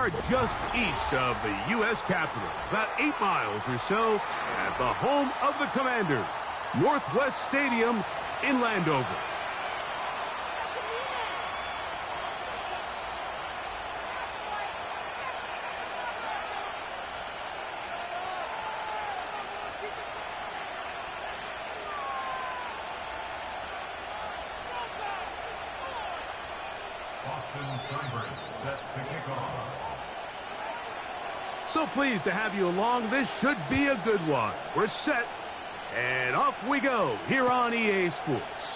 are just east of the U.S. Capitol, about 8 miles or so, at the home of the Commanders, Northwest Stadium in Landover. So pleased to have you along. This should be a good one. We're set, and off we go here on EA Sports.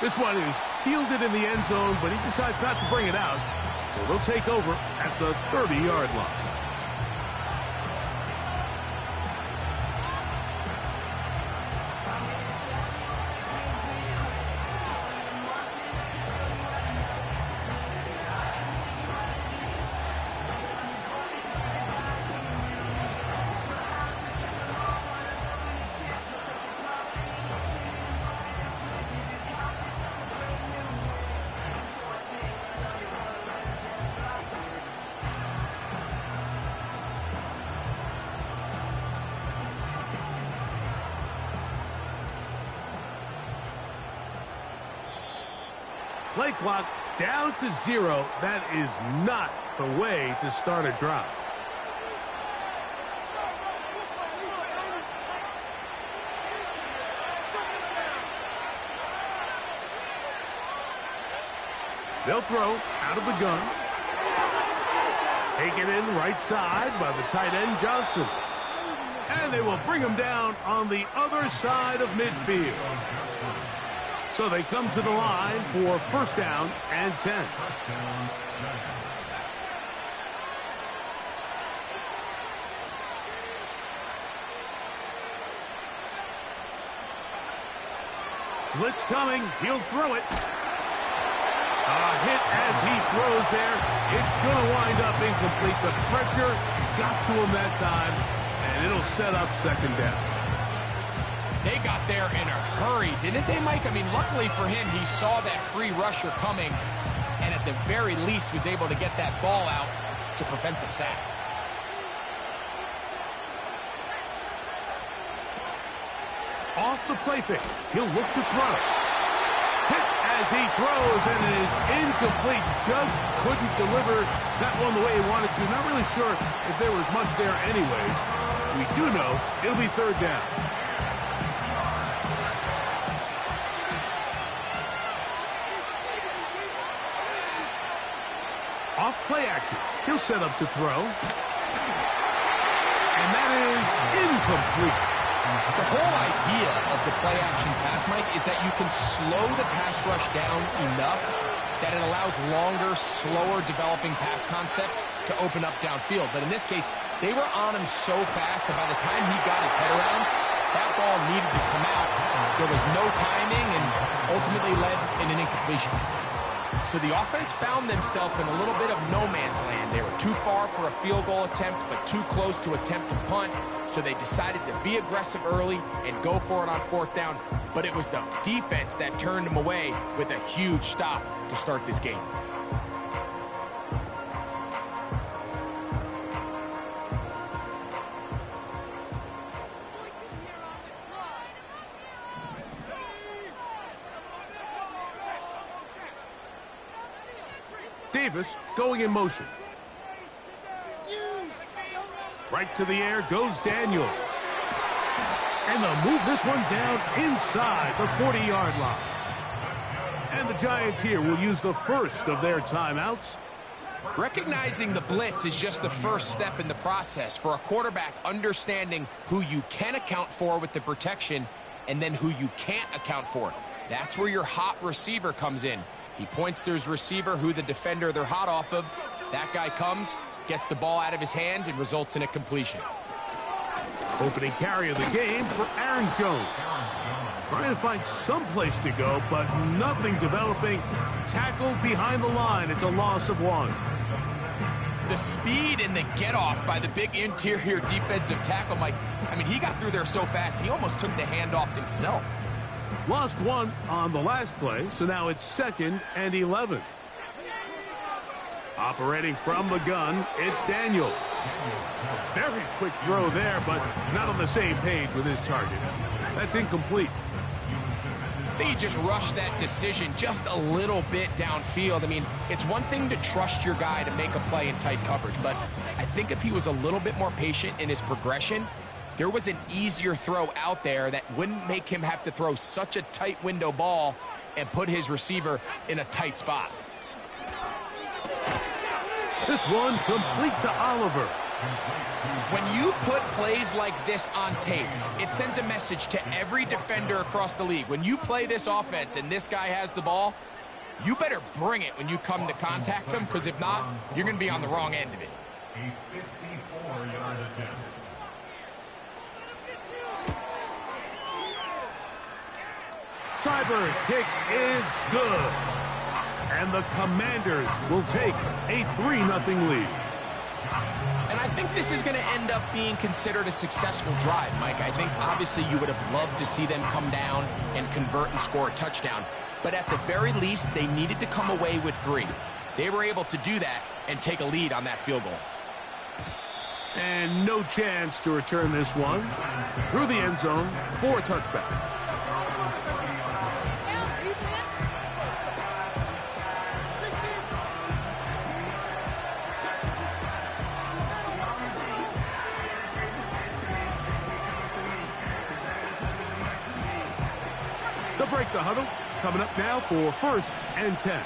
This one is fielded in the end zone, but he decides not to bring it out, so they'll take over at the 30-yard line. Play clock down to 0. That is not the way to start a drive. They'll throw out of the gun. Taken in right side by the tight end Johnson. And they will bring him down on the other side of midfield. So they come to the line for first down and 10. Blitz coming. He'll throw it. A hit as he throws there. It's going to wind up incomplete. The pressure got to him that time, and it'll set up second down. They got there in a hurry, didn't they, Mike? I mean, luckily for him, he saw that free rusher coming and at the very least was able to get that ball out to prevent the sack. Off the play fake. He'll look to throw. Hit as he throws, and it is incomplete. Just couldn't deliver that one the way he wanted to. Not really sure if there was much there anyways. We do know it'll be third down. Off play action. He'll set up to throw. And that is incomplete. The whole idea of the play action pass, Mike, is that you can slow the pass rush down enough that it allows longer, slower developing pass concepts to open up downfield. But in this case, they were on him so fast that by the time he got his head around, that ball needed to come out. There was no timing and ultimately led in an incompletion. So the offense found themselves in a little bit of no man's land. They were too far for a field goal attempt, but too close to attempt a punt. So they decided to be aggressive early and go for it on fourth down. But it was the defense that turned them away with a huge stop to start this game. Davis going in motion. Right to the air goes Daniels. And they'll move this one down inside the 40-yard line. And the Giants here will use the first of their timeouts. Recognizing the blitz is just the first step in the process for a quarterback, understanding who you can account for with the protection and then who you can't account for. That's where your hot receiver comes in. He points to his receiver, who the defender they're hot off of. That guy comes, gets the ball out of his hand, and results in a completion. Opening carry of the game for Aaron Jones. Trying to find some place to go, but nothing developing. Tackled behind the line. It's a loss of 1. The speed and the get-off by the big interior defensive tackle, Mike. I mean, he got through there so fast, he almost took the handoff himself. Lost 1 on the last play, so now it's 2nd and 11. Operating from the gun, it's Daniels. A very quick throw there, but not on the same page with his target. That's incomplete. I think he just rushed that decision just a little bit downfield. I mean, it's one thing to trust your guy to make a play in tight coverage, but I think if he was a little bit more patient in his progression, there was an easier throw out there that wouldn't make him have to throw such a tight window ball and put his receiver in a tight spot. This one complete to Oliver. When you put plays like this on tape, it sends a message to every defender across the league. When you play this offense and this guy has the ball, you better bring it when you come to contact him, because if not, you're going to be on the wrong end of it. A 54-yard attempt. Seibert's kick is good. And the Commanders will take a 3-0 lead. And I think this is going to end up being considered a successful drive, Mike. I think obviously you would have loved to see them come down and convert and score a touchdown. But at the very least, they needed to come away with 3. They were able to do that and take a lead on that field goal. And no chance to return this one through the end zone for a touchback. They'll break the huddle. Coming up now for 1st and 10.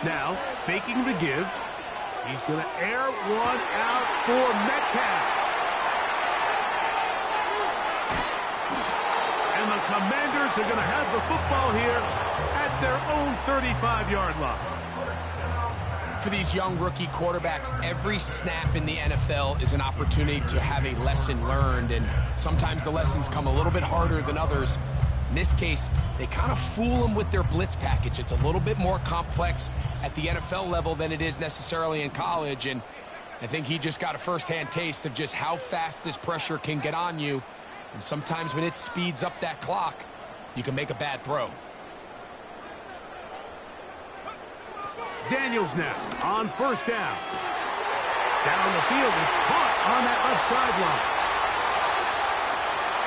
Now, faking the give. He's going to air one out for Metcalf. And the Commanders are going to have the football here at their own 35-yard line. For these young rookie quarterbacks, every snap in the NFL is an opportunity to have a lesson learned, and sometimes the lessons come a little bit harder than others. In this case, they kind of fool them with their blitz package. It's a little bit more complex at the NFL level than it is necessarily in college, and I think he just got a first-hand taste of just how fast this pressure can get on you, and sometimes when it speeds up that clock, you can make a bad throw. Daniels now on 1st down. Down the field, it's caught on that left sideline.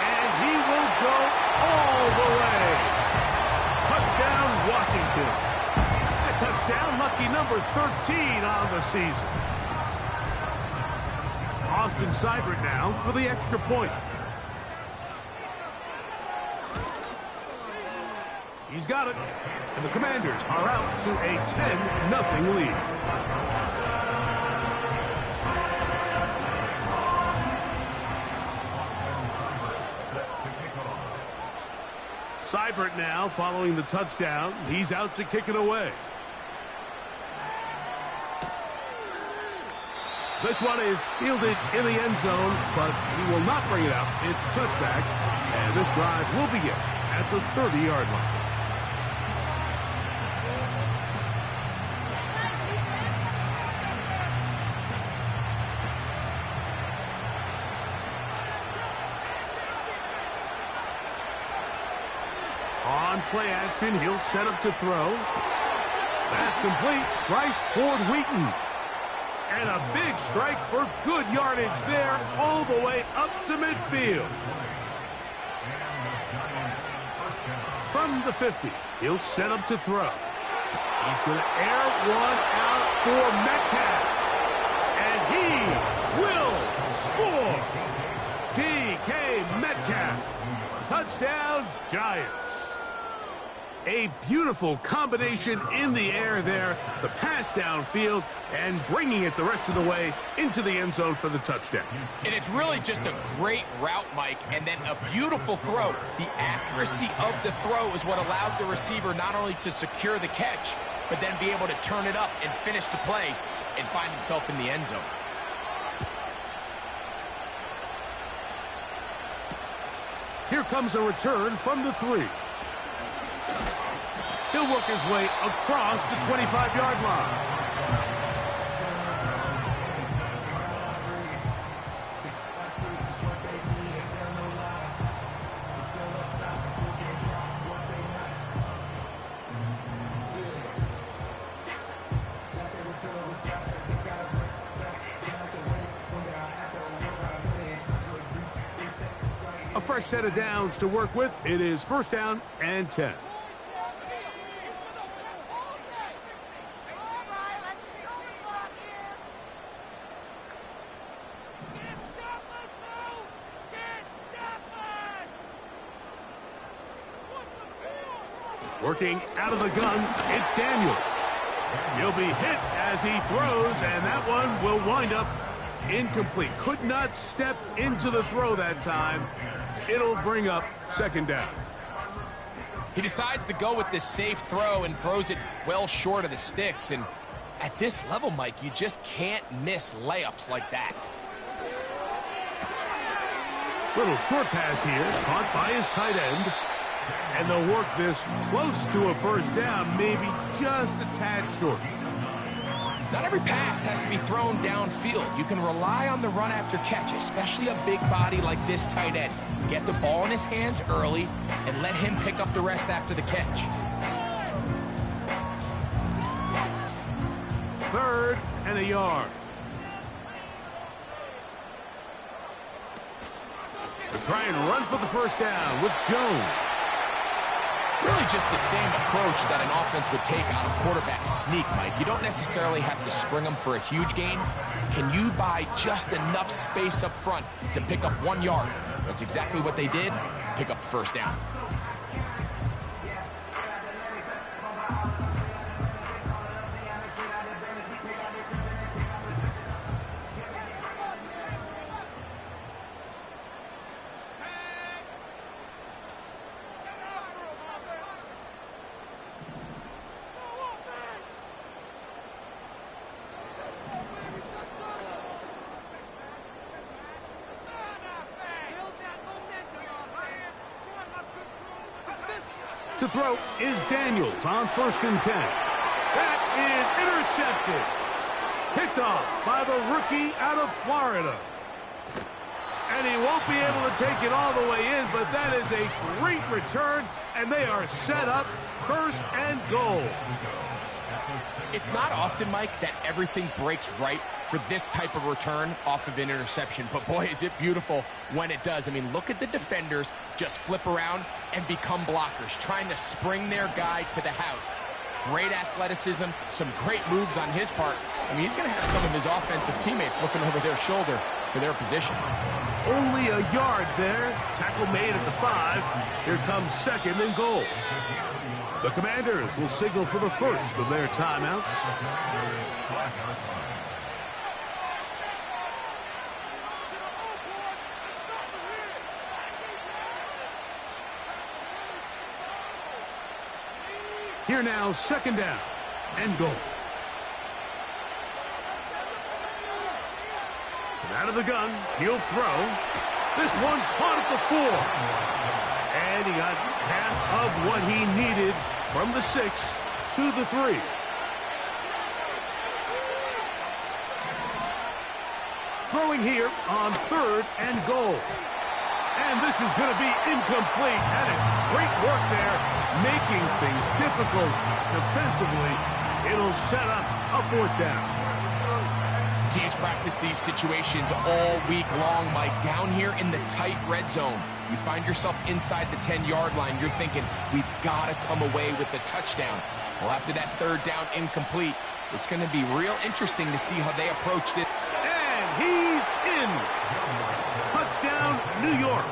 And he will go all the way. Touchdown, Washington. A touchdown, lucky number 13 on the season. Austin Seibert now for the extra point. He's got it. And the Commanders are out to a 10-0 lead. Seibert now following the touchdown. He's out to kick it away. This one is fielded in the end zone, but he will not bring it out. It's a touchback, and this drive will begin at the 30-yard line. On play action, he'll set up to throw. That's complete. Bryce Ford Wheaton. And a big strike for good yardage there all the way up to midfield. From the 50, he'll set up to throw. He's going to air one out for Metcalf. And he will score. DK Metcalf. Touchdown, Giants. A beautiful combination in the air there, the pass downfield, and bringing it the rest of the way into the end zone for the touchdown. And it's really just a great route, Mike, and then a beautiful throw. The accuracy of the throw is what allowed the receiver not only to secure the catch, but then be able to turn it up and finish the play and find himself in the end zone. Here comes a return from the 3. He'll work his way across the 25-yard line. fresh set of downs to work with. It is first down and 10. Working out of the gun, it's Daniels. He'll be hit as he throws, and that one will wind up incomplete. Could not step into the throw that time. It'll bring up second down. He decides to go with this safe throw and throws it well short of the sticks. And at this level, Mike, you just can't miss layups like that. Little short pass here, caught by his tight end. And they'll work this close to a first down, maybe just a tad short. Not every pass has to be thrown downfield. You can rely on the run after catch, especially a big body like this tight end. Get the ball in his hands early and let him pick up the rest after the catch. Third and a yard. They try and run for the first down with Jones. Really just the same approach that an offense would take on a quarterback sneak, Mike. You don't necessarily have to spring them for a huge gain. Can you buy just enough space up front to pick up 1 yard? That's exactly what they did. Pick up the first down. To throw is Daniels on first and 10. That is intercepted. Picked off by the rookie out of Florida. And he won't be able to take it all the way in, but that is a great return, and they are set up first and goal. It's not often, Mike, that everything breaks right for this type of return off of an interception. But boy, is it beautiful when it does. I mean, look at the defenders just flip around and become blockers, trying to spring their guy to the house. Great athleticism, some great moves on his part. I mean, he's going to have some of his offensive teammates looking over their shoulder for their position. Only a yard there. Tackle made at the 5. Here comes second and goal. The Commanders will signal for the first of their timeouts. Here now, second down and goal. From out of the gun, he'll throw. This one caught at the 4. And he got half of what he needed from the 6 to the 3. Throwing here on third and goal. And this is going to be incomplete. That is great work there, making things difficult defensively. It'll set up a fourth down. Teams practice these situations all week long, Mike. Down here in the tight red zone, you find yourself inside the 10-yard line. You're thinking, we've got to come away with a touchdown. Well, after that third down incomplete, it's going to be real interesting to see how they approach this. And he's in. Touchdown, New York.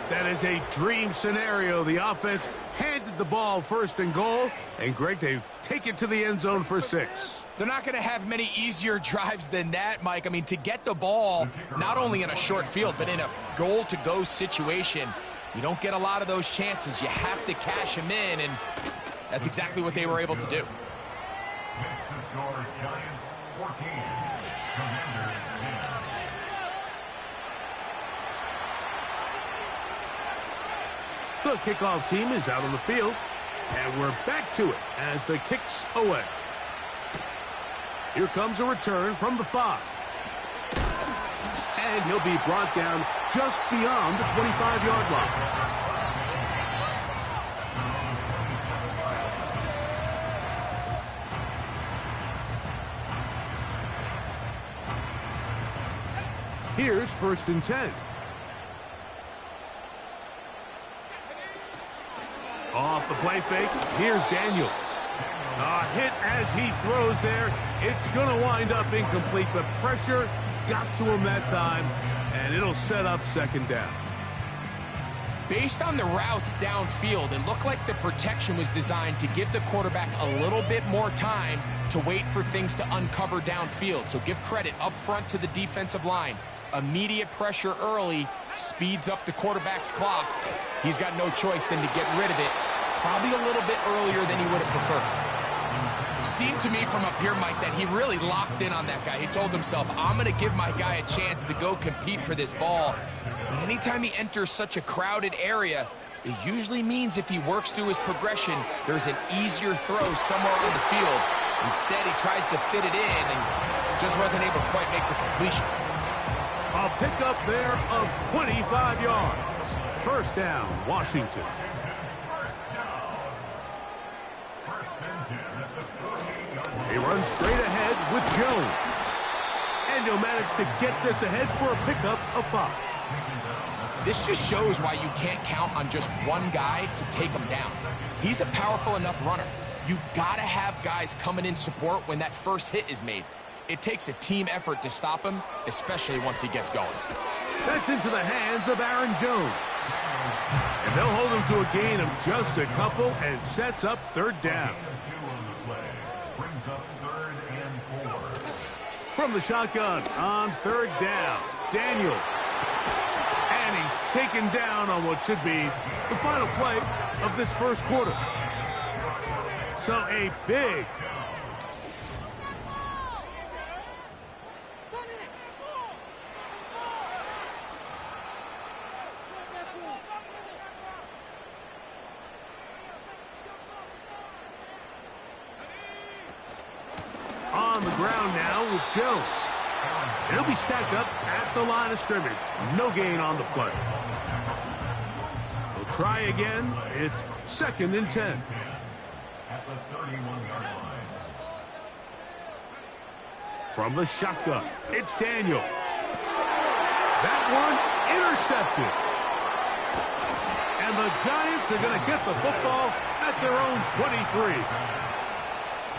That is a dream scenario. The offense handed the ball first and goal. And, Greg, they take it to the end zone for 6. They're not going to have many easier drives than that, Mike. I mean, to get the ball, not only in a short field, but in a goal-to-go situation, you don't get a lot of those chances. You have to cash them in, and that's exactly what they were able to do. Next to score, Giants 14, Commanders 10. The kickoff team is out on the field, and we're back to it as the kick's away. Here comes a return from the 5. And he'll be brought down just beyond the 25-yard line. Here's first and 10. Off the play fake, here's Daniels. A hit as he throws there. It's going to wind up incomplete. The pressure got to him that time, and it'll set up second down. Based on the routes downfield, it looked like the protection was designed to give the quarterback a little bit more time to wait for things to uncover downfield. So give credit up front to the defensive line. Immediate pressure early speeds up the quarterback's clock. He's got no choice than to get rid of it, probably a little bit earlier than he would have preferred. Seemed to me from up here, Mike, that he really locked in on that guy. He told himself, I'm going to give my guy a chance to go compete for this ball. But anytime he enters such a crowded area, it usually means if he works through his progression, there's an easier throw somewhere on the field. Instead, he tries to fit it in and just wasn't able to quite make the completion. A pickup there of 25 yards. First down, Washington. He runs straight ahead with Jones. And he'll manage to get this ahead for a pickup of 5. This just shows why you can't count on just one guy to take him down. He's a powerful enough runner. You gotta have guys coming in support when that first hit is made. It takes a team effort to stop him, especially once he gets going. That's into the hands of Aaron Jones. And they'll hold him to a gain of just a couple and sets up third down. From the shotgun on third down, Daniels. And he's taken down on what should be the final play of this first quarter. So a big on the ground now with Jones. He'll be stacked up at the line of scrimmage. No gain on the play. He'll try again. It's 2nd and 10. At the 31-yard line. From the shotgun, it's Daniels. That one intercepted. And the Giants are going to get the football at their own 23.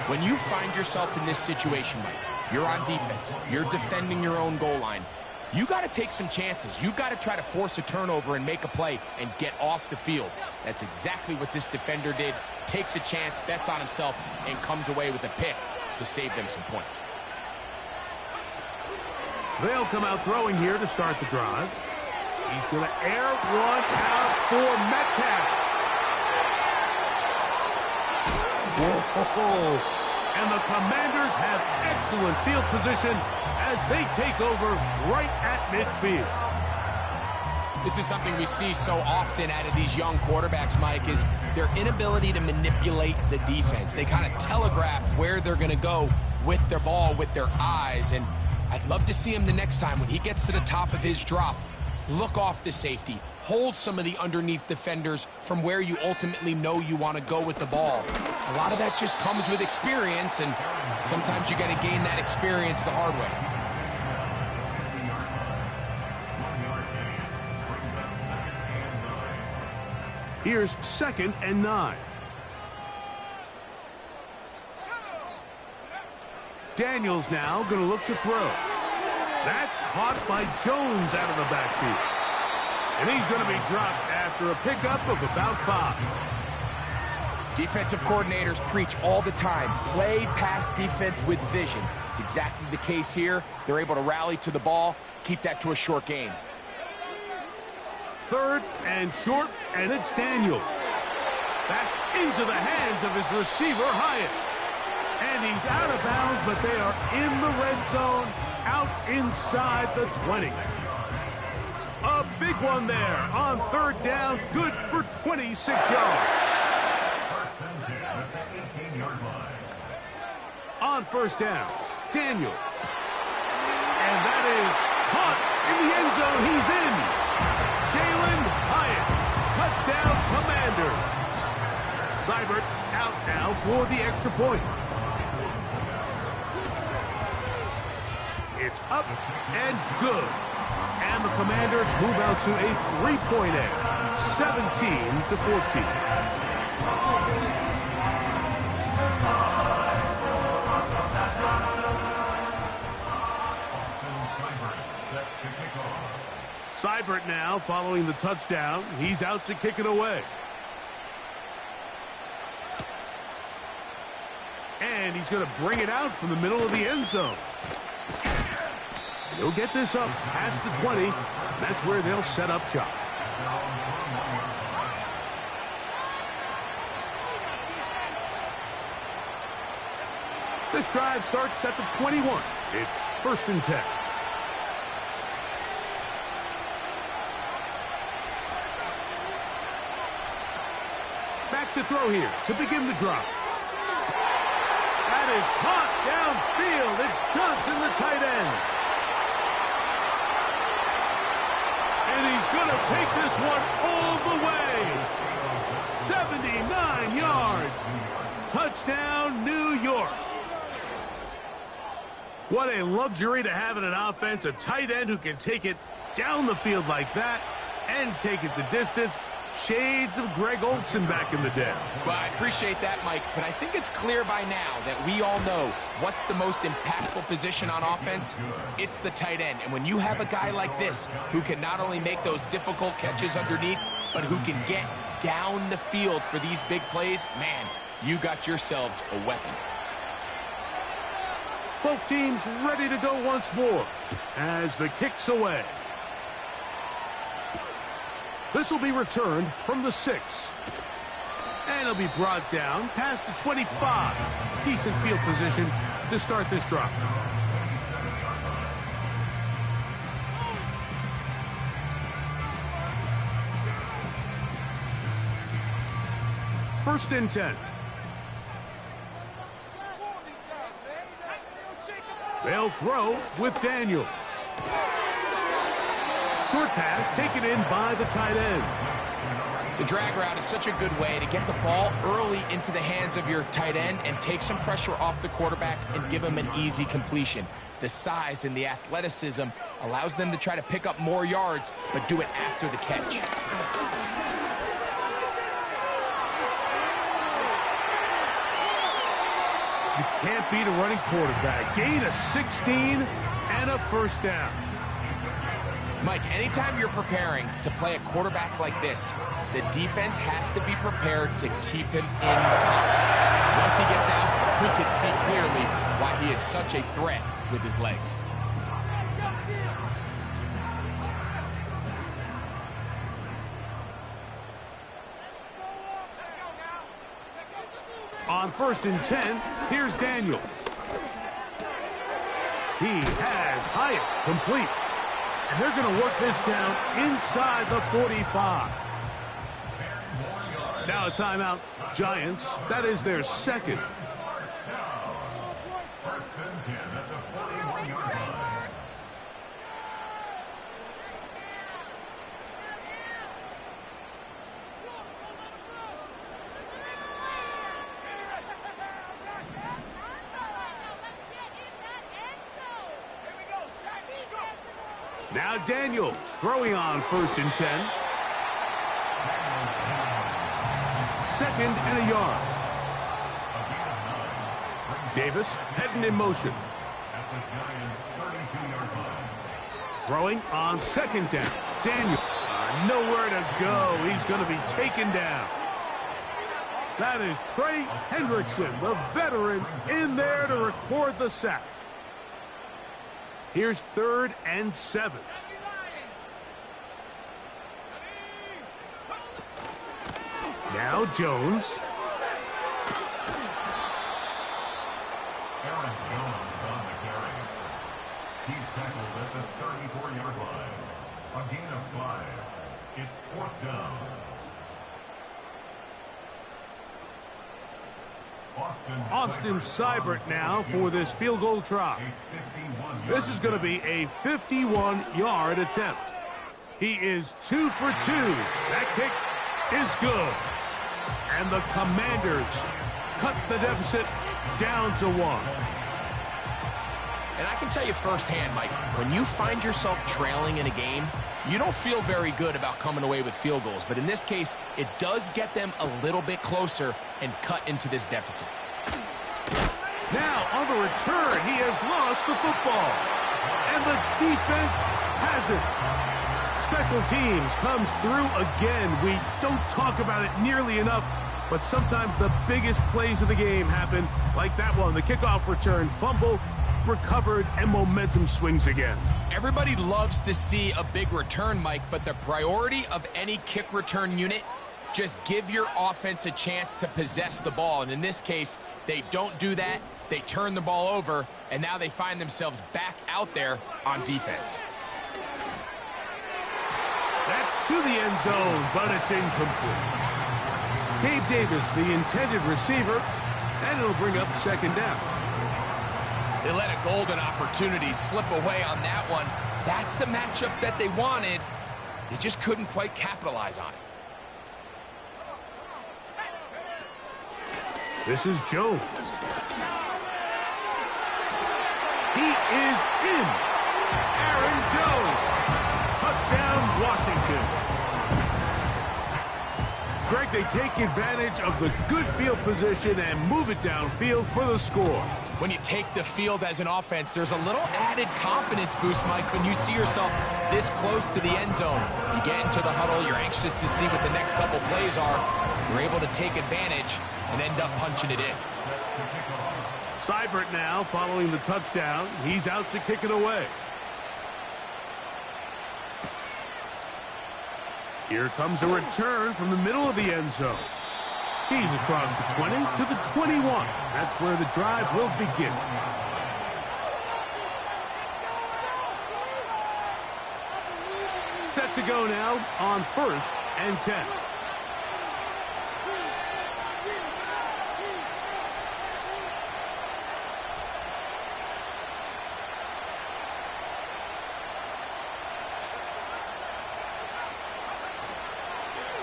When you find yourself in this situation, Mike, you're on defense, you're defending your own goal line, you got to take some chances. You've got to try to force a turnover and make a play and get off the field. That's exactly what this defender did. Takes a chance, bets on himself, and comes away with a pick to save them some points. They'll come out throwing here to start the drive. He's going to air one out for Metcalf. Whoa. And the Commanders have excellent field position as they take over right at midfield. This is something we see so often out of these young quarterbacks, Mike, is their inability to manipulate the defense. They kind of telegraph where they're going to go with their ball, with their eyes. And I'd love to see him the next time when he gets to the top of his drop. Look off the safety. Hold some of the underneath defenders from where you ultimately know you want to go with the ball. A lot of that just comes with experience, and sometimes you got to gain that experience the hard way. Here's 2nd and 9. Daniels now going to look to throw. That's caught by Jones out of the backfield. And he's going to be dropped after a pickup of about 5. Defensive coordinators preach all the time, play pass defense with vision. It's exactly the case here. They're able to rally to the ball, keep that to a short gain. 3rd and short, and it's Daniels. That's into the hands of his receiver, Hyatt. And he's out of bounds, but they are in the red zone, out inside the 20. A big one there on 3rd down, good for 26 yards. First and 10 at the 18-yard line. On 1st down, Daniels. And that is caught in the end zone. He's in. Jalen Hyatt, touchdown Commanders. Seibert out now for the extra point. It's up and good. And the Commanders move out to a 3-point edge, 17-14. Seibert now following the touchdown. He's out to kick it away. And he's going to bring it out from the middle of the end zone. He'll get this up past the 20. That's where they'll set up shop. This drive starts at the 21. It's 1st and 10. Back to throw here to begin the drop. That is caught downfield. It's Johnson, the tight end. And he's going to take this one all the way. 79 yards. Touchdown, New York. What a luxury to have in an offense, a tight end who can take it down the field like that and take it the distance. Shades of Greg Olsen back in the day. Well, I appreciate that, Mike, but I think it's clear by now that we all know what's the most impactful position on offense. It's the tight end. And when you have a guy like this who can not only make those difficult catches underneath, but who can get down the field for these big plays, man, you got yourselves a weapon. Both teams ready to go once more as the kick's away. This will be returned from the 6. And it'll be brought down past the 25. Decent field position to start this drive. First and 10. They'll throw with Daniels. Short pass taken in by the tight end. The drag route is such a good way to get the ball early into the hands of your tight end and take some pressure off the quarterback and give him an easy completion. The size and the athleticism allows them to try to pick up more yards, but do it after the catch. You can't beat a running quarterback. Gain of 16 and a first down. Mike, anytime you're preparing to play a quarterback like this, the defense has to be prepared to keep him in the pocket. Once he gets out, we can see clearly why he is such a threat with his legs. On 1st and 10, here's Daniels. He has Hyatt complete. And they're going to work this down inside the 45. Now a timeout. Giants, that is their second. Now Daniels throwing on 1st and 10. 2nd and a yard. Davis heading in motion. Throwing on 2nd down. Daniels nowhere to go. He's going to be taken down. That is Trey Hendrickson, the veteran, in there to record the sack. Here's 3rd and 7. Now Jones. Aaron Jones on the carry. He's tackled at the 34-yard line. A gain of 5. It's 4th down. Austin Seibert now for this field goal try. This is going to be a 51-yard attempt. He is 2 for 2. That kick is good. And the Commanders cut the deficit down to 1. And I can tell you firsthand, Mike, when you find yourself trailing in a game, you don't feel very good about coming away with field goals. But in this case, it does get them a little bit closer and cut into this deficit. Now, on the return, he has lost the football. And the defense has it. Special teams comes through again. We don't talk about it nearly enough, but sometimes the biggest plays of the game happen, like that one, the kickoff return, fumble, recovered, and momentum swings again. Everybody loves to see a big return, Mike, but the priority of any kick return unit, just give your offense a chance to possess the ball. And in this case, they don't do that. They turn the ball over, and now they find themselves back out there on defense. That's to the end zone, but it's incomplete. Gabe Davis, the intended receiver, and it'll bring up second down. They let a golden opportunity slip away on that one. That's the matchup that they wanted. They just couldn't quite capitalize on it. This is Jones. He is in. Aaron Jones. Touchdown, Washington. Greg, they take advantage of the good field position and move it downfield for the score. When you take the field as an offense, there's a little added confidence boost, Mike, when you see yourself this close to the end zone. You get into the huddle, you're anxious to see what the next couple plays are. You're able to take advantage and end up punching it in. Seibert now following the touchdown. He's out to kick it away. Here comes a return from the middle of the end zone. He's across the 20 to the 21. That's where the drive will begin. Set to go now on 1st and 10.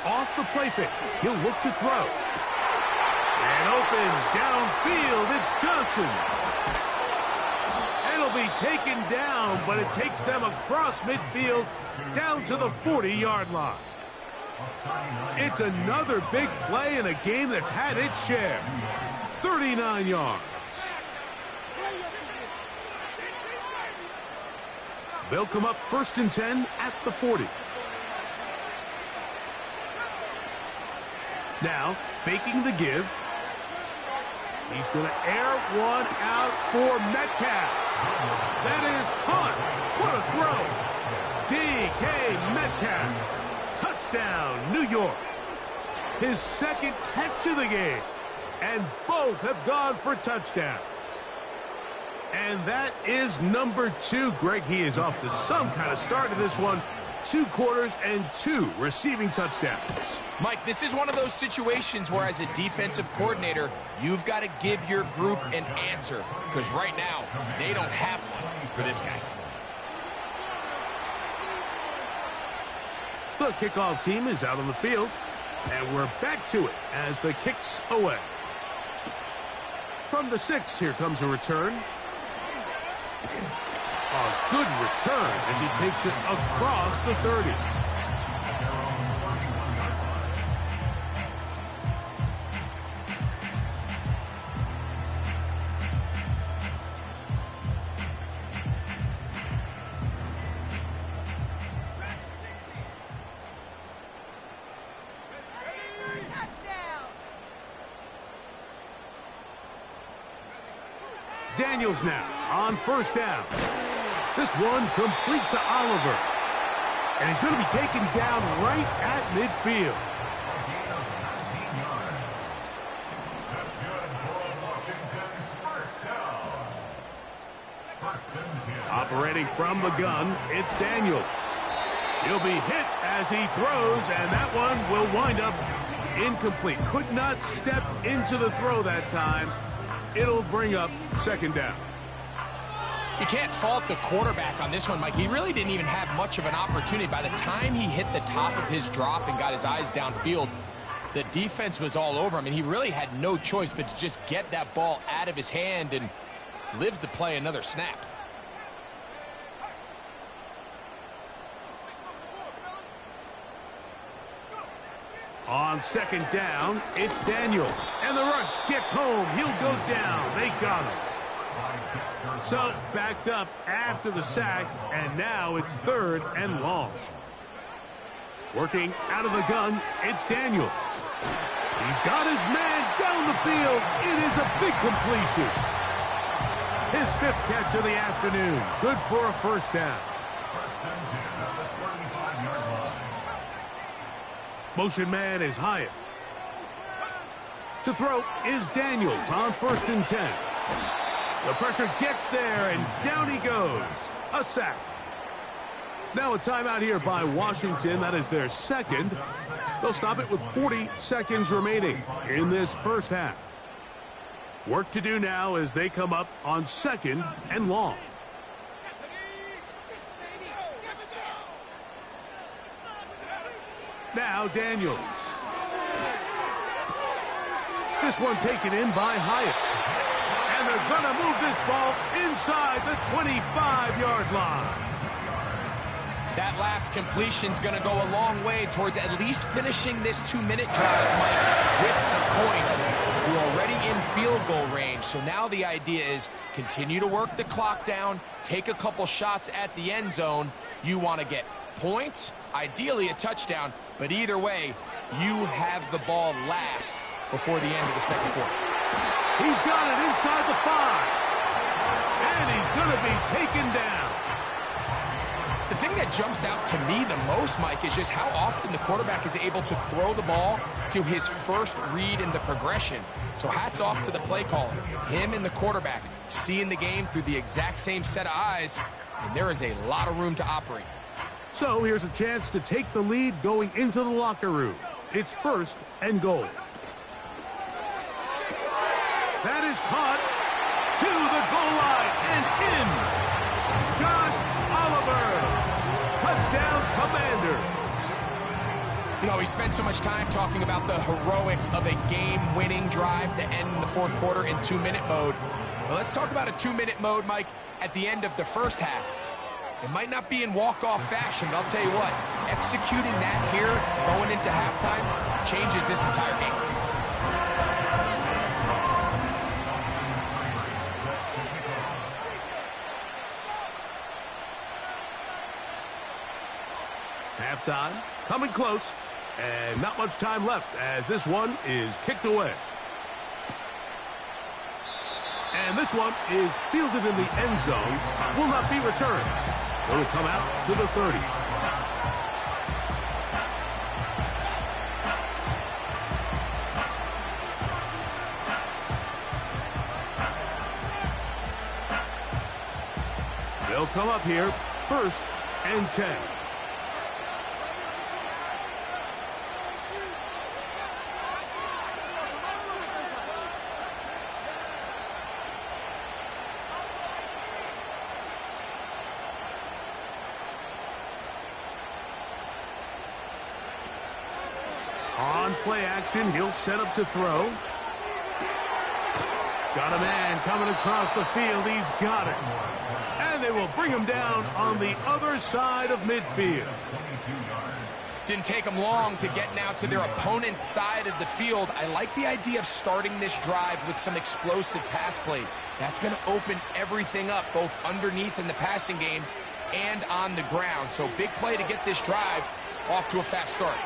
Off the play fake, he'll look to throw. And open downfield, it's Johnson. And it'll be taken down, but it takes them across midfield down to the 40-yard line. It's another big play in a game that's had its share. 39 yards. They'll come up 1st and 10 at the 40. Now, faking the give. He's going to air one out for Metcalf. That is caught. What a throw. DK Metcalf. Touchdown, New York. His second catch of the game. And both have gone for touchdowns. And that is number 2. Greg, he is off to some kind of start to this one. 2 quarters and 2 receiving touchdowns. Mike, this is one of those situations where as a defensive coordinator, you've got to give your group an answer. Because right now, they don't have one for this guy. The kickoff team is out on the field. And we're back to it as the kick's away. From the 6, here comes a return. A good return as he takes it across the 30. Daniels now on 1st down. This one complete to Oliver. And he's going to be taken down right at midfield. Operating from the gun, it's Daniels. He'll be hit as he throws, and that one will wind up incomplete. Could not step into the throw that time. It'll bring up 2nd down. You can't fault the quarterback on this one, Mike. He really didn't even have much of an opportunity. By the time he hit the top of his drop and got his eyes downfield, the defense was all over him, and he really had no choice but to just get that ball out of his hand and live to play another snap. On second down, it's Daniel. And the rush gets home. He'll go down. They got him. So backed up after the sack, and now it's 3rd and long. Working out of the gun, it's Daniels. He's got his man down the field. It is a big completion. His 5th catch of the afternoon. Good for a first down. Motion man is Hyatt. To throw is Daniels on 1st and 10. The pressure gets there, and down he goes. A sack. Now a timeout here by Washington. That is their 2nd. They'll stop it with 40 seconds remaining in this first half. Work to do now as they come up on 2nd and long. Now Daniels. This one taken in by Hyatt. And they're going to move this ball inside the 25-yard line. That last completion's going to go a long way towards at least finishing this 2-minute drive, Mike, with some points. We're already in field goal range, so now the idea is continue to work the clock down, take a couple shots at the end zone. You want to get points, ideally a touchdown, but either way, you have the ball last before the end of the second quarter. He's got it inside the 5. And he's going to be taken down. The thing that jumps out to me the most, Mike, is just how often the quarterback is able to throw the ball to his first read in the progression. So hats off to the play caller. Him and the quarterback seeing the game through the exact same set of eyes, and there is a lot of room to operate. So here's a chance to take the lead going into the locker room. It's 1st and goal. That is caught to the goal line and in. Josh Oliver. Touchdown, Commanders. You know, we spent so much time talking about the heroics of a game-winning drive to end the 4th quarter in 2-minute mode. Well, let's talk about a 2-minute mode, Mike, at the end of the first half. It might not be in walk-off fashion, but I'll tell you what, executing that here going into halftime changes this entire game. Halftime, coming close, and not much time left as this one is kicked away. And this one is fielded in the end zone, will not be returned. So it'll come out to the 30. They'll come up here, 1st and 10. On play action, he'll set up to throw. Got a man coming across the field. He's got it. And they will bring him down on the other side of midfield. Didn't take them long to get now to their opponent's side of the field. I like the idea of starting this drive with some explosive pass plays. That's going to open everything up, both underneath in the passing game and on the ground. So big play to get this drive off to a fast start.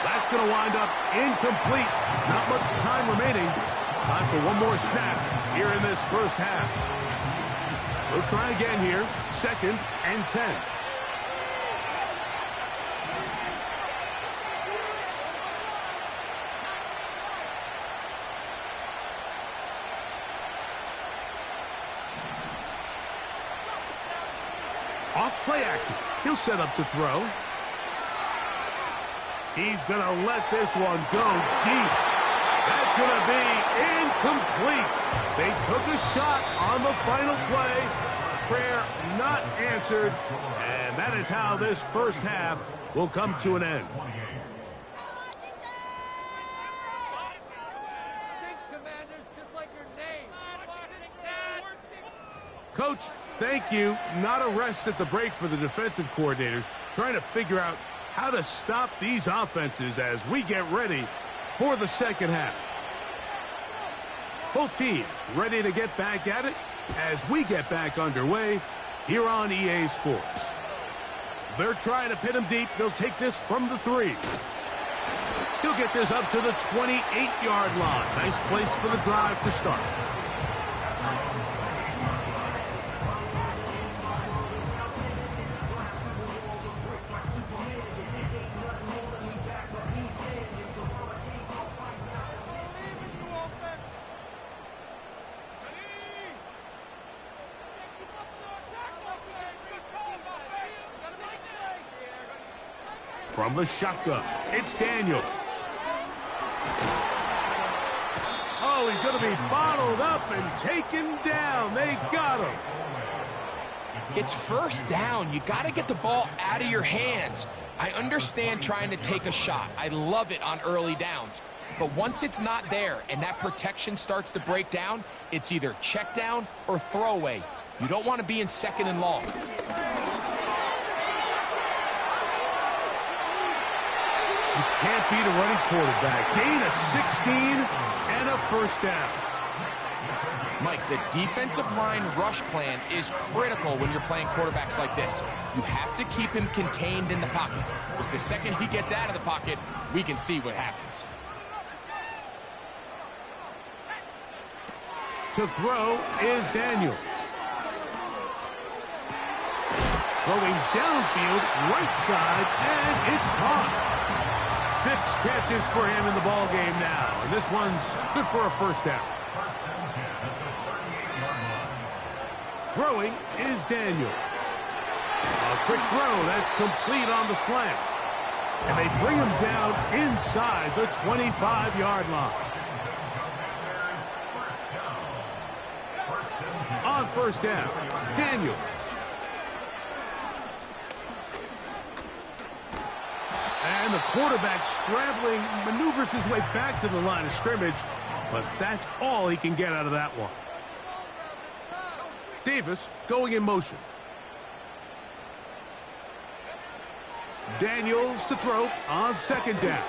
That's going to wind up incomplete. Not much time remaining. Time for one more snap here in this first half. We'll try again here. 2nd and 10. Off play action. He'll set up to throw. He's going to let this one go deep. That's going to be incomplete. They took a shot on the final play. Prayer not answered. And that is how this first half will come to an end. Coach, thank you. Not a rest at the break for the defensive coordinators, trying to figure out how to stop these offenses as we get ready for the second half. Both teams ready to get back at it as we get back underway here on EA Sports. They're trying to pin him deep. They'll take this from the 3. He'll get this up to the 28-yard line. Nice place for the drive to start. From the shotgun, it's Daniels. Oh, he's going to be bottled up and taken down. They got him. It's first down. You got to get the ball out of your hands. I understand trying to take a shot. I love it on early downs. But once it's not there and that protection starts to break down, it's either check down or throwaway. You don't want to be in second and long. You can't beat a running quarterback. Gain of 16 and a first down. Mike, the defensive line rush plan is critical when you're playing quarterbacks like this. You have to keep him contained in the pocket, because the second he gets out of the pocket, we can see what happens. To throw is Daniels. Throwing downfield, right side, and it's caught. 6 catches for him in the ball game now, and this one's good for a first down. Throwing is Daniels. A quick throw that's complete on the slant, and they bring him down inside the 25-yard line. On first down, Daniels. And the quarterback scrambling, maneuvers his way back to the line of scrimmage, but that's all he can get out of that one. Davis going in motion. Daniels to throw on second down.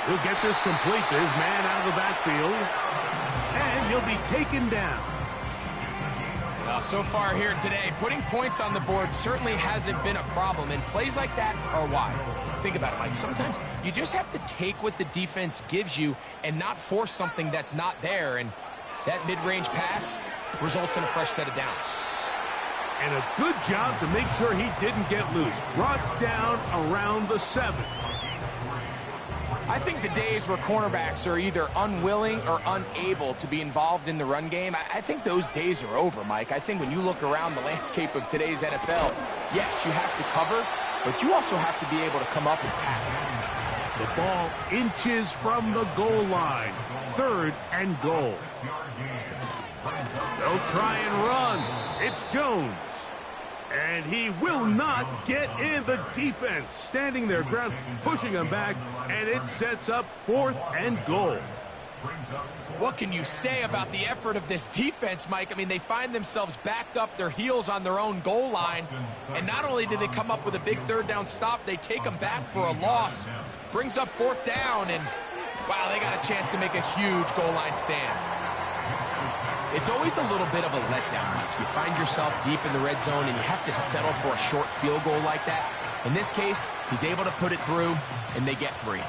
He'll get this complete to his man out of the backfield, and he'll be taken down. Now, so far here today, putting points on the board certainly hasn't been a problem, and plays like that are why. Think about it, Mike. Sometimes you just have to take what the defense gives you and not force something that's not there, and that mid-range pass results in a fresh set of downs. And a good job to make sure he didn't get loose. Brought down around the 7. I think the days where cornerbacks are either unwilling or unable to be involved in the run game, I think those days are over, Mike. I think when you look around the landscape of today's NFL, yes, you have to cover, but you also have to be able to come up and tackle. The ball inches from the goal line. 3rd and goal. They'll try and run. It's Jones. And he will not get in. The defense standing their ground, pushing him back, and it sets up 4th and goal. What can you say about the effort of this defense, Mike? I mean, they find themselves backed up their heels on their own goal line, and not only do they come up with a big 3rd down stop, they take them back for a loss. Brings up 4th down, and wow, they got a chance to make a huge goal line stand. It's always a little bit of a letdown, Mike. You find yourself deep in the red zone, and you have to settle for a short field goal like that. In this case, he's able to put it through, and they get 3.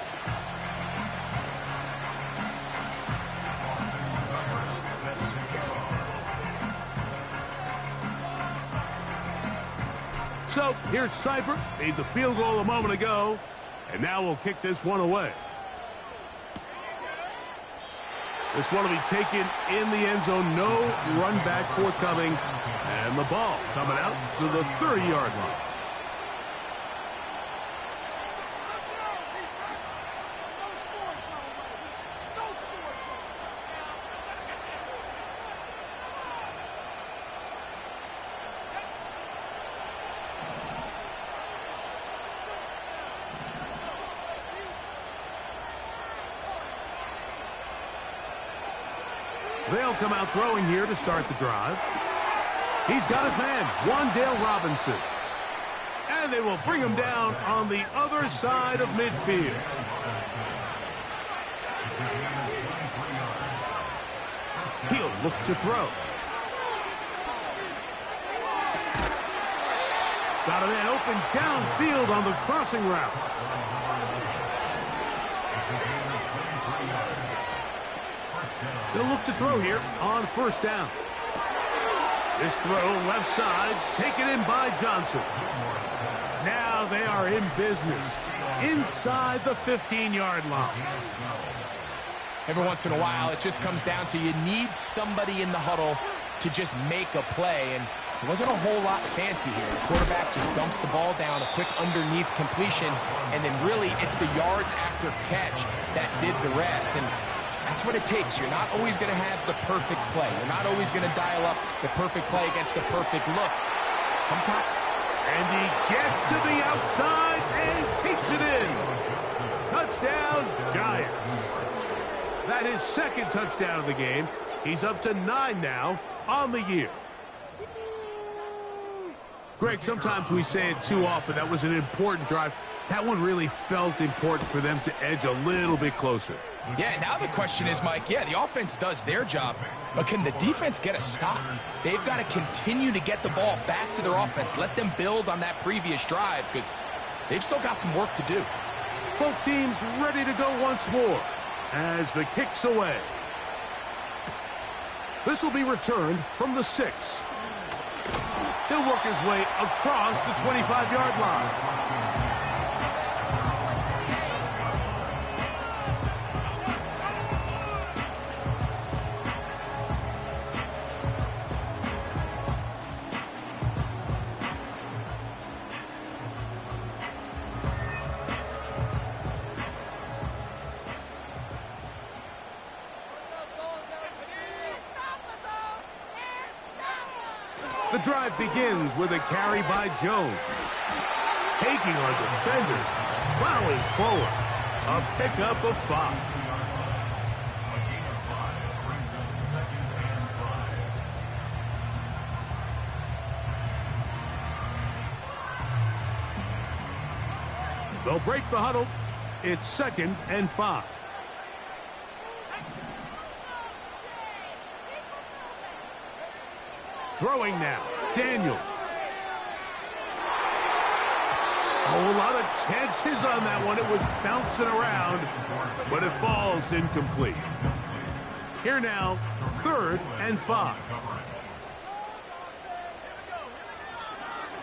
So here's Seibert, made the field goal a moment ago, and now we'll kick this one away. This one will be taken in the end zone. No run back forthcoming. And the ball coming out to the 30-yard line. They'll come out throwing here to start the drive. He's got his man, Wan'Dale Robinson. And they will bring him down on the other side of midfield. He'll look to throw. Got a man open downfield on the crossing route. They'll look to throw here on first down. This throw left side, taken in by Johnson. Now they are in business inside the 15-yard line. Every once in a while, it just comes down to you need somebody in the huddle to just make a play, and it wasn't a whole lot fancy here. The quarterback just dumps the ball down, a quick underneath completion, and then really it's the yards after catch that did the rest, and that's what it takes. You're not always going to have the perfect play. You're not always going to dial up the perfect play against the perfect look. Sometimes. And he gets to the outside and takes it in. Touchdown, Giants. That is second touchdown of the game. He's up to 9 now on the year. Greg, sometimes we say it too often. That was an important drive. That one really felt important for them to edge a little bit closer. Yeah, now the question is, Mike, yeah, the offense does their job, but can the defense get a stop? They've got to continue to get the ball back to their offense. Let them build on that previous drive because they've still got some work to do. Both teams ready to go once more as the kick's away. This will be returned from the 6. He'll work his way across the 25-yard line. The drive begins with a carry by Jones. Taking on defenders, plowing forward. A pickup of 5. They'll break the huddle. It's 2nd and 5. Throwing now, Daniels. A whole lot of chances on that one. It was bouncing around, but it falls incomplete. Here now, 3rd and 5.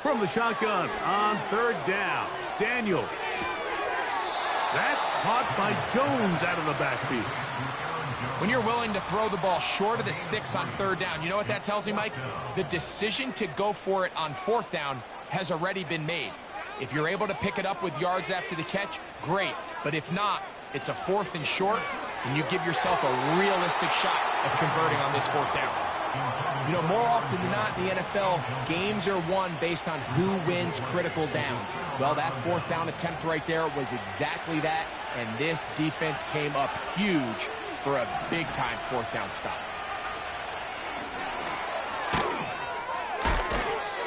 From the shotgun on 3rd down, Daniels. That's caught by Jones out of the backfield. When you're willing to throw the ball short of the sticks on 3rd down, you know what that tells me, Mike? The decision to go for it on 4th down has already been made. If you're able to pick it up with yards after the catch, great. But if not, it's a 4th and short, and you give yourself a realistic shot of converting on this 4th down. You know, more often than not in the NFL, games are won based on who wins critical downs. Well, that 4th down attempt right there was exactly that, and this defense came up huge for a big-time 4th down stop.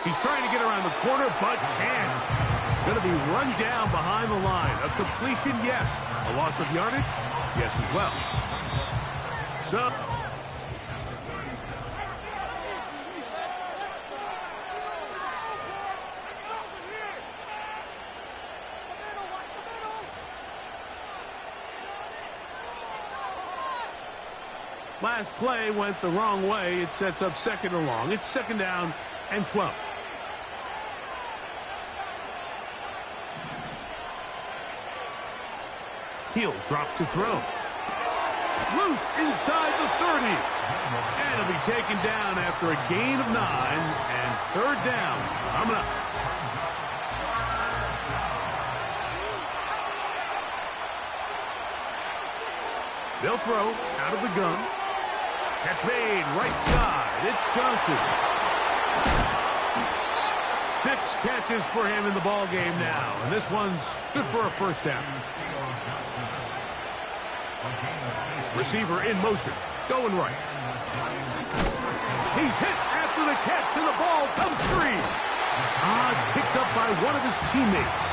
He's trying to get around the corner, but can't. Going to be run down behind the line. A completion, yes. A loss of yardage, yes as well. So last play went the wrong way. It sets up 2nd and long. It's 2nd down and 12. He'll drop to throw. Loose inside the 30. And he'll be taken down after a gain of 9 and 3rd down. Coming up. They'll throw out of the gun. Catch made, right side. It's Johnson. 6 catches for him in the ball game now, and this one's good for a 1st down. Receiver in motion, going right. He's hit after the catch, and the ball comes free. It's picked up by one of his teammates.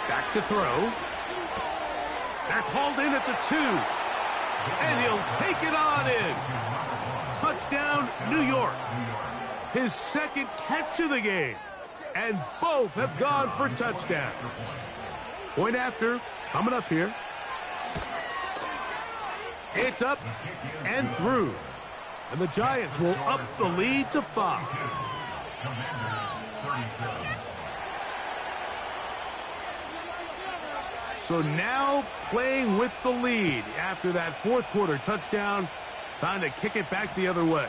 Back to throw. That's hauled in at the 2. And he'll take it on in. Touchdown, New York. His second catch of the game. And both have gone for touchdown. Point after, coming up here. It's up and through. And the Giants will up the lead to 5. So now playing with the lead after that fourth quarter touchdown. Time to kick it back the other way.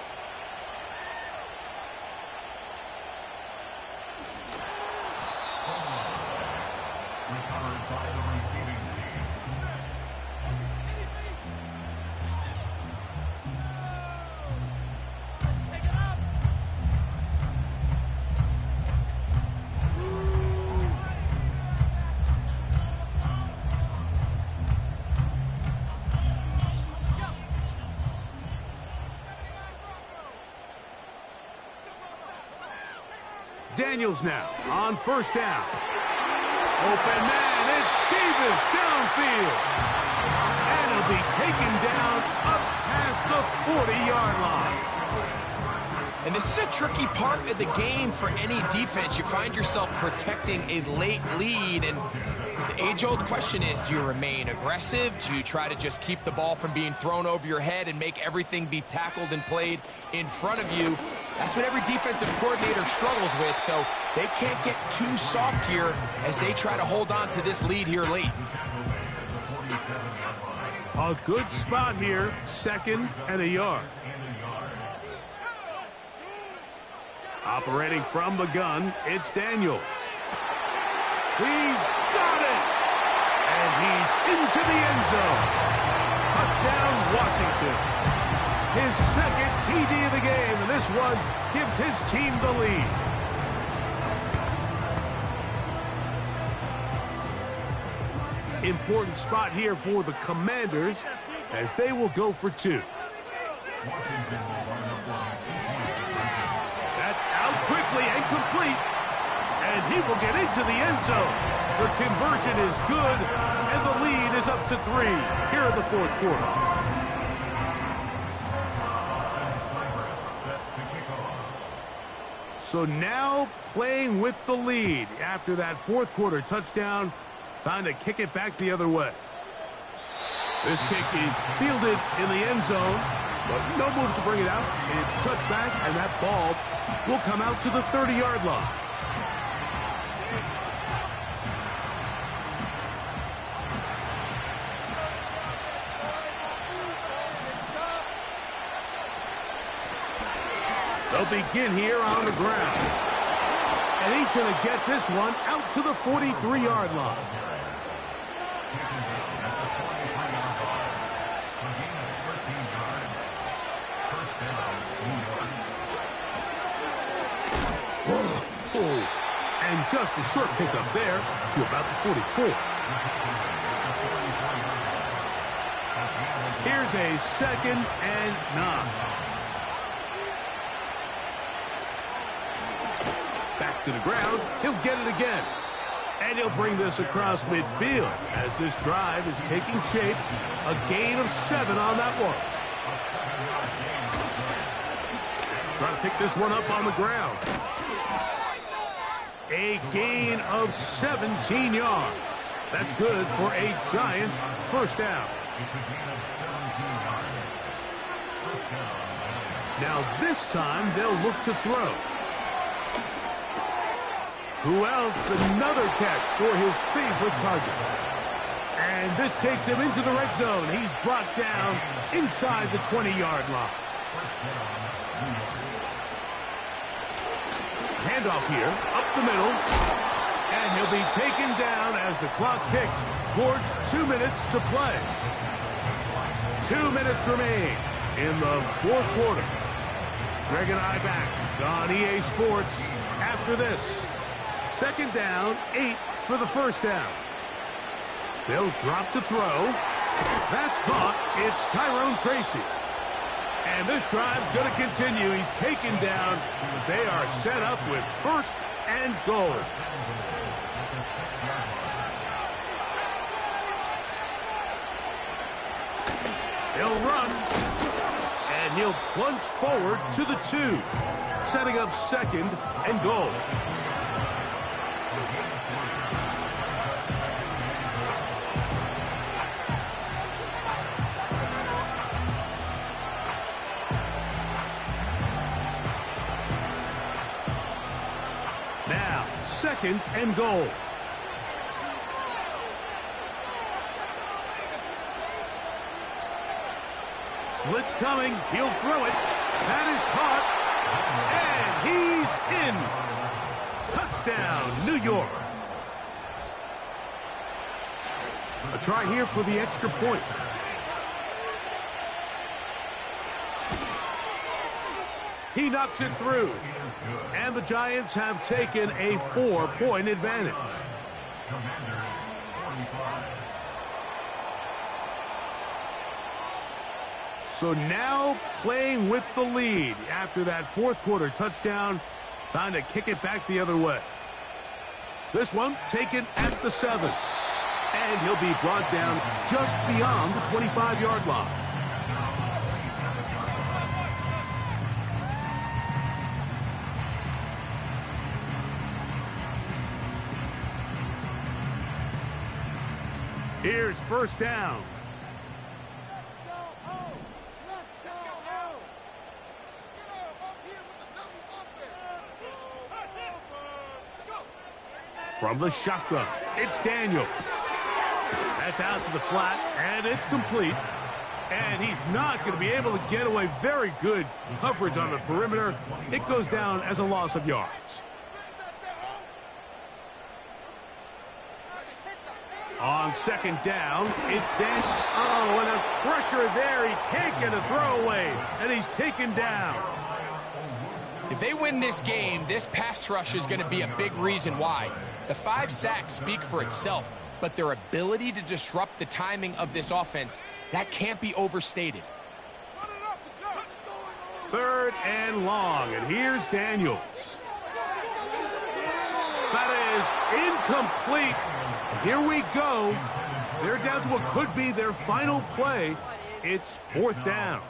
Recovered by the receiving team. Daniels now on first down. Open man, it's Davis downfield. And he'll be taken down up past the 40-yard line. And this is a tricky part of the game for any defense. You find yourself protecting a late lead, and the age-old question is, do you remain aggressive? Do you try to just keep the ball from being thrown over your head and make everything be tackled and played in front of you? That's what every defensive coordinator struggles with, so they can't get too soft here as they try to hold on to this lead here late. A good spot here, 2nd and a yard. Operating from the gun, it's Daniels. He's got it! And he's into the end zone. Touchdown, Washington. His second TD of the game, and this one gives his team the lead. Important spot here for the Commanders as they will go for 2. That's out quickly and complete. And he will get into the end zone. The conversion is good, and the lead is up to 3 here in the fourth quarter. So now playing with the lead after that fourth quarter touchdown. Time to kick it back the other way. This kick is fielded in the end zone, but no move to bring it out. It's touchback, and that ball will come out to the 30-yard line. They'll begin here on the ground. And he's going to get this one out to the 43-yard line. Whoa. And just a short pickup there to about the 44. Here's a 2nd and 9. Back to the ground. He'll get it again. And he'll bring this across midfield as this drive is taking shape. A gain of 7 on that one. Trying to pick this one up on the ground. A gain of 17 yards. That's good for a Giants first down. Now this time they'll look to throw. Who else? Another catch for his favorite target. And this takes him into the red zone. He's brought down inside the 20-yard line. Handoff here, up the middle. And he'll be taken down as the clock ticks towards 2 minutes to play. 2 minutes remain in the fourth quarter. Greg and I back on EA Sports after this. 2nd down, 8 for the first down. They'll drop to throw. That's caught. It's Tyrone Tracy. And this drive's going to continue. He's taken down. They are set up with 1st and goal. He'll run. And he'll plunge forward to the 2. Setting up 2nd and goal. Now, 2nd and goal. Blitz coming. He'll throw it. That is caught. And he's in. Touchdown, New York. A try here for the extra point. He knocks it through. And the Giants have taken a 4-point advantage. So now playing with the lead after that 4th quarter touchdown. Time to kick it back the other way. This one taken at the 7. And he'll be brought down just beyond the 25-yard line. Here's 1st down. From the shotgun, it's Daniel. That's out to the flat, and it's complete. And he's not going to be able to get away. Very good coverage on the perimeter. It goes down as a loss of yards. On 2nd down, it's Daniel. Oh, and a pressure there. He can't get a throwaway, and he's taken down. If they win this game, this pass rush is going to be a big reason why. The 5 sacks speak for itself, but their ability to disrupt the timing of this offense, that can't be overstated. 3rd and long, and here's Daniels. That is incomplete. Here we go. They're down to what could be their final play. It's 4th down.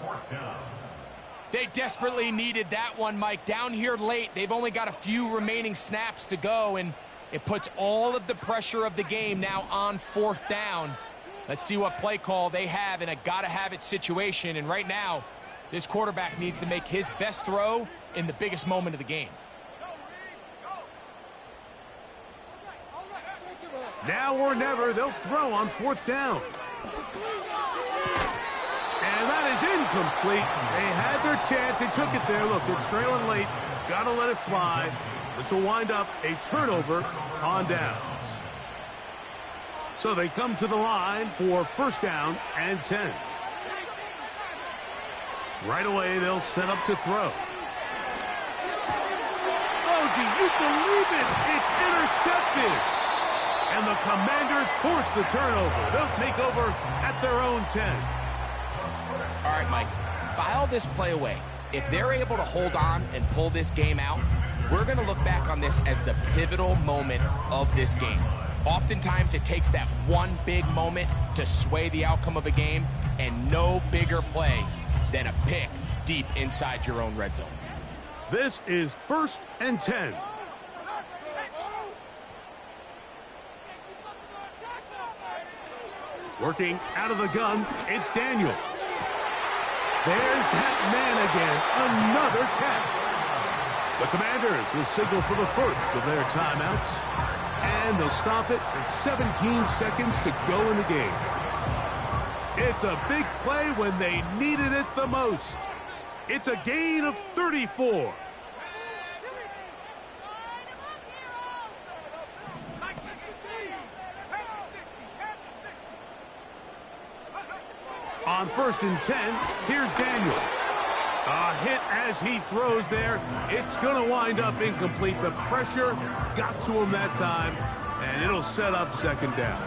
They desperately needed that one, Mike. Down here late, they've only got a few remaining snaps to go, and it puts all of the pressure of the game now on 4th down. Let's see what play call they have in a gotta-have-it situation. And right now, this quarterback needs to make his best throw in the biggest moment of the game. Now or never, they'll throw on 4th down. And that is incomplete. They had their chance. They took it there. Look, they're trailing late. Got to let it fly. This will wind up a turnover on downs. So they come to the line for 1st down and 10. Right away, they'll set up to throw. Oh, do you believe it? It's intercepted. And the Commanders force the turnover. They'll take over at their own 10. All right, Mike, file this play away. If they're able to hold on and pull this game out, we're going to look back on this as the pivotal moment of this game. Oftentimes, it takes that one big moment to sway the outcome of a game, and no bigger play than a pick deep inside your own red zone. This is 1st and 10. Working out of the gun, it's Daniels. There's that man again, another catch. The Commanders will signal for the 1st of their timeouts, and they'll stop it with 17 seconds to go in the game. It's a big play when they needed it the most. It's a gain of 34. On 1st and 10, here's Daniels. A hit as he throws there. It's going to wind up incomplete. The pressure got to him that time, and it'll set up 2nd down.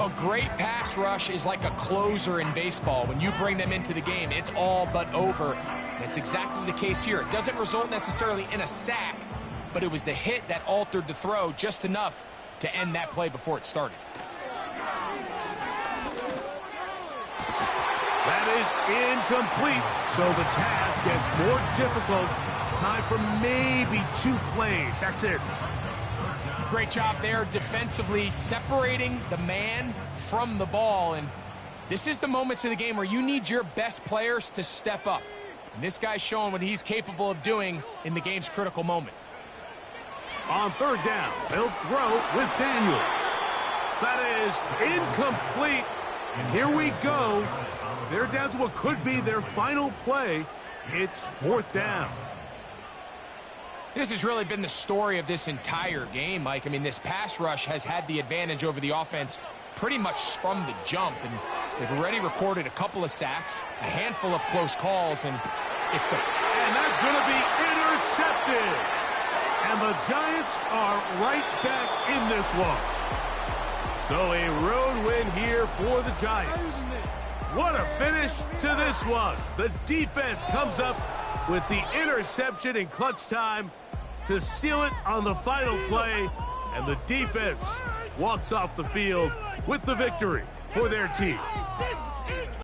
A great pass rush is like a closer in baseball. When you bring them into the game, it's all but over. That's exactly the case here. It doesn't result necessarily in a sack, but it was the hit that altered the throw just enough to end that play before it started. That is incomplete, so the task gets more difficult. Time for maybe 2 plays. That's it. Great job there defensively, separating the man from the ball. And this is the moments of the game where you need your best players to step up. And this guy's showing what he's capable of doing in the game's critical moment. On 3rd down, they'll throw with Daniels. That is incomplete. And here we go. They're down to what could be their final play. It's 4th down. This has really been the story of this entire game, Mike. I mean, this pass rush has had the advantage over the offense pretty much from the jump. And they've already recorded a couple of sacks, a handful of close calls, and it's the... And that's going to be intercepted. And the Giants are right back in this one. So a road win here for the Giants. What a finish to this one. The defense comes up with the interception in clutch time to seal it on the final play. And the defense walks off the field with the victory for their team.